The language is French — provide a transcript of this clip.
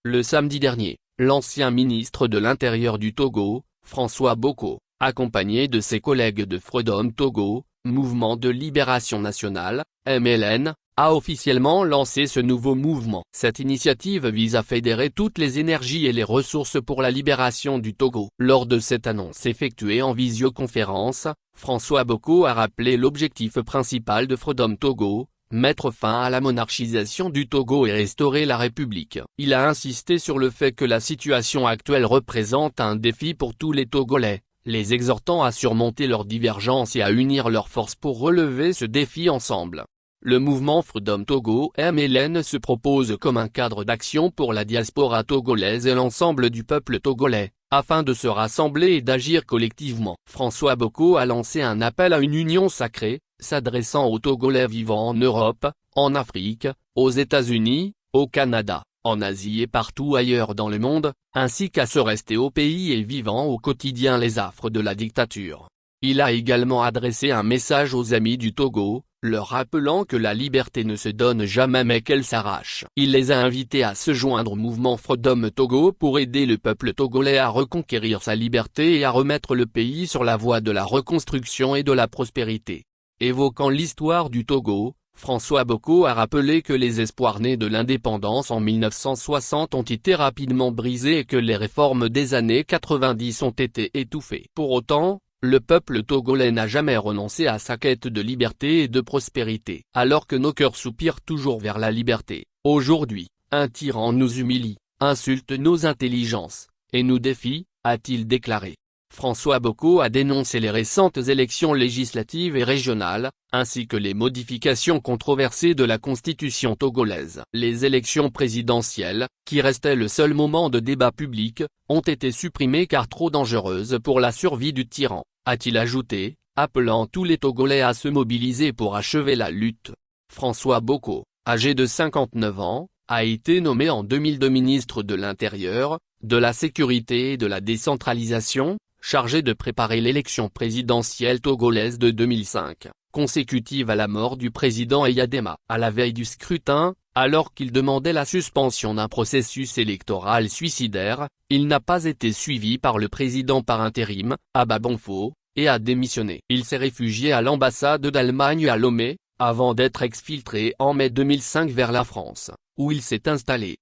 Le samedi dernier, l'ancien ministre de l'Intérieur du Togo, François Boko, accompagné de ses collègues de Freedom Togo, Mouvement de Libération Nationale, MLN, a officiellement lancé ce nouveau mouvement. Cette initiative vise à fédérer toutes les énergies et les ressources pour la libération du Togo. Lors de cette annonce effectuée en visioconférence, François Boko a rappelé l'objectif principal de Freedom Togo: mettre fin à la monarchisation du Togo et restaurer la République. Il a insisté sur le fait que la situation actuelle représente un défi pour tous les Togolais, les exhortant à surmonter leurs divergences et à unir leurs forces pour relever ce défi ensemble. Le mouvement Freedom Togo MLN se propose comme un cadre d'action pour la diaspora togolaise et l'ensemble du peuple togolais, afin de se rassembler et d'agir collectivement. François Boko a lancé un appel à une union sacrée, s'adressant aux Togolais vivant en Europe, en Afrique, aux États-Unis, au Canada, en Asie et partout ailleurs dans le monde, ainsi qu'à se rester au pays et vivant au quotidien les affres de la dictature. Il a également adressé un message aux amis du Togo, leur rappelant que la liberté ne se donne jamais mais qu'elle s'arrache. Il les a invités à se joindre au mouvement Freedom Togo pour aider le peuple togolais à reconquérir sa liberté et à remettre le pays sur la voie de la reconstruction et de la prospérité. Évoquant l'histoire du Togo, François Boko a rappelé que les espoirs nés de l'indépendance en 1960 ont été rapidement brisés et que les réformes des années 90 ont été étouffées. Pour autant, le peuple togolais n'a jamais renoncé à sa quête de liberté et de prospérité. Alors que nos cœurs soupirent toujours vers la liberté, aujourd'hui, un tyran nous humilie, insulte nos intelligences, et nous défie, a-t-il déclaré. François Boko a dénoncé les récentes élections législatives et régionales, ainsi que les modifications controversées de la constitution togolaise. Les élections présidentielles, qui restaient le seul moment de débat public, ont été supprimées car trop dangereuses pour la survie du tyran, a-t-il ajouté, appelant tous les Togolais à se mobiliser pour achever la lutte. François Boko, âgé de 59 ans, a été nommé en 2002 ministre de l'Intérieur, de la Sécurité et de la Décentralisation, chargé de préparer l'élection présidentielle togolaise de 2005, consécutive à la mort du président Eyadema. À la veille du scrutin, alors qu'il demandait la suspension d'un processus électoral suicidaire, il n'a pas été suivi par le président par intérim, Abba Bonfo, et a démissionné. Il s'est réfugié à l'ambassade d'Allemagne à Lomé, avant d'être exfiltré en mai 2005 vers la France, où il s'est installé.